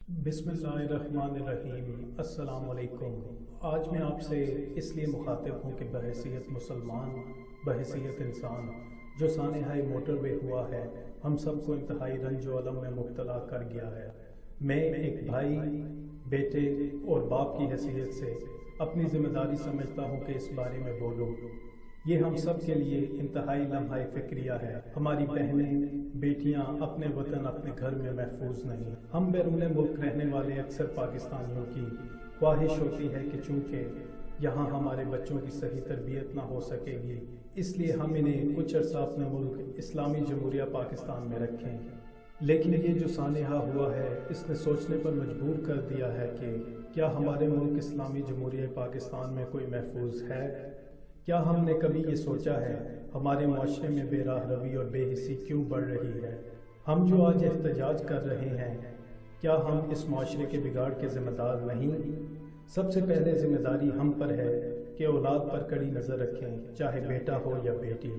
बिस्मिल्लाहिर्रहमानिर्रहीम। अस्सलाम वालेकुम। आज मैं आपसे इसलिए मुखातिब हूँ कि बहैसियत मुसलमान, बहैसियत इंसान जो सानेहाए मोटरवे हुआ है, हम सबको इंतहाई रंज व अलम में मुब्तला कर गया है। मैं एक भाई, बेटे और बाप की हैसियत से अपनी जिम्मेदारी समझता हूँ कि इस बारे में बोलूँ। ये हम सब के लिए इंतहाई लम्हा फिक्रिया है। हमारी बहनें, बेटियां अपने वतन, अपने घर में महफूज नहीं। हम बैरून मुल्क रहने वाले अक्सर पाकिस्तानियों की ख्वाहिश होती है कि चूँकि यहाँ हमारे बच्चों की सही तरबियत ना हो सकेगी, इसलिए हम इन्हें कुछ अर्सा अपने मुल्क इस्लामी जमहूरिया पाकिस्तान में रखें। लेकिन ये जो सानेहा हुआ है, इसने सोचने पर मजबूर कर दिया है कि क्या हमारे मुल्क इस्लामी जमहूरिया पाकिस्तान में कोई महफूज है? क्या हमने कभी ये सोचा है हमारे माशरे में बेराह रवी और बेहिसी क्यों बढ़ रही है? हम जो आज एहतजाज कर रहे हैं, क्या हम इस माशरे के बिगाड़ के ज़िम्मेदार नहीं? सबसे पहले ज़िम्मेदारी हम पर है कि औलाद पर कड़ी नज़र रखें, चाहे बेटा हो या बेटी।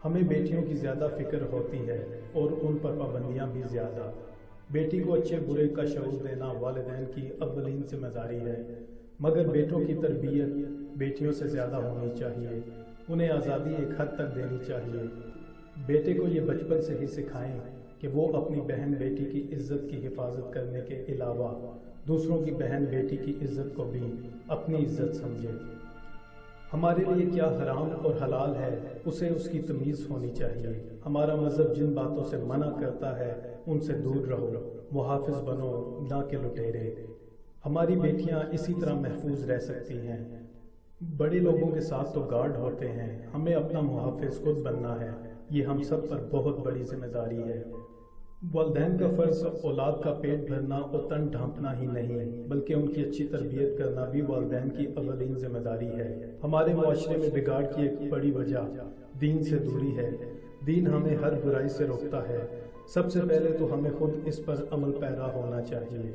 हमें बेटियों की ज़्यादा फ़िक्र होती है और उन पर पाबंदियाँ भी ज़्यादा। बेटी को अच्छे बुरे का शऊर देना वालिदैन की अव्वलीन ज़िम्मेदारी है, मगर बेटों की तरबियत बेटियों से ज़्यादा होनी चाहिए। उन्हें आज़ादी एक हद तक देनी चाहिए। बेटे को ये बचपन से ही सिखाएं कि वो अपनी बहन बेटी की इज़्ज़त की हिफाजत करने के अलावा दूसरों की बहन बेटी की इज़्ज़त को भी अपनी इज़्ज़त समझे। हमारे लिए क्या हराम और हलाल है, उसे उसकी तमीज़ होनी चाहिए। हमारा मज़हब जिन बातों से मना करता है, उनसे दूर रहो, मुहाफ़िज़ बनो, ना कि लुटेरे। हमारी बेटियां इसी तरह महफूज रह सकती हैं। बड़े लोगों के साथ तो गार्ड होते हैं, हमें अपना मुहाफ़िज़ खुद बनना है। ये हम सब पर बहुत बड़ी जिम्मेदारी है। वालिदैन का फ़र्ज़ औलाद का पेट भरना और तन ढांपना ही नहीं, बल्कि उनकी अच्छी तरबियत करना भी वालिदैन की अव्वलीन जिम्मेदारी है। हमारे माशरे में बिगाड़ की एक बड़ी वजह दीन से दूरी है। दीन हमें हर बुराई से रोकता है। सबसे पहले तो हमें खुद इस पर अमल पैरा होना चाहिए।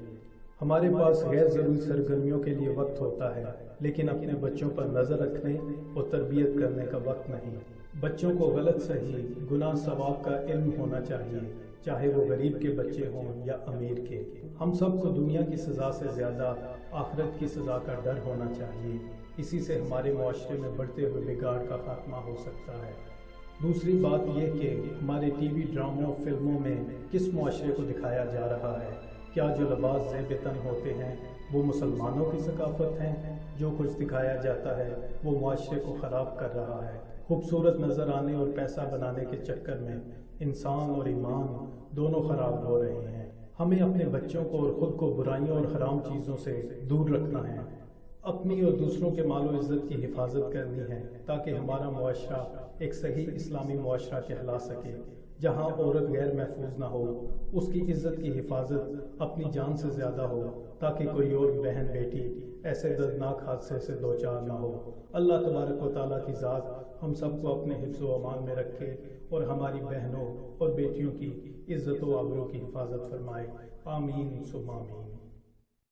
हमारे पास गैर ज़रूरी सरगर्मियों के लिए वक्त होता है, लेकिन अपने बच्चों पर नज़र रखने और तरबियत करने का वक्त नहीं। बच्चों को गलत सही, गुनाह सवाब का इल्म होना चाहिए, चाहे वो गरीब के बच्चे हों या अमीर के। हम सबको दुनिया की सज़ा से ज़्यादा आखिरत की सज़ा का डर होना चाहिए। इसी से हमारे माशरे में बढ़ते हुए बिगाड़ का खात्मा हो सकता है। दूसरी बात यह कि हमारे टीवी ड्रामों, फिल्मों में किस माशरे को दिखाया जा रहा है। क्या जो लिबास ज़ेब-ए-तन होते हैं वो मुसलमानों की सकाफत हैं? जो कुछ दिखाया जाता है वो माशरे को ख़राब कर रहा है। खूबसूरत नज़र आने और पैसा बनाने के चक्कर में इंसान और ईमान दोनों ख़राब हो रहे हैं। हमें अपने बच्चों को और ख़ुद को बुराइयों और हराम चीज़ों से दूर रखना है। अपनी और दूसरों के मालो इज़्ज़त की हिफाजत करनी है, ताकि हमारा मुआशरा एक सही इस्लामी मुआशरा कहला सके, जहाँ औरत गैर महफूज ना हो। उसकी इज़्ज़त की हिफाजत अपनी जान से ज़्यादा हो, ताकि कोई और बहन बेटी ऐसे दर्दनाक हादसे से दो चार ना हो। अल्लाह तबारक व तआला की ज़ात हम सबको अपने हिफ्ज़ व अमान में रखे और हमारी बहनों और बेटियों की इज़्ज़त व आबरू की हिफाजत फरमाए। आमीन सुम्मा आमीन।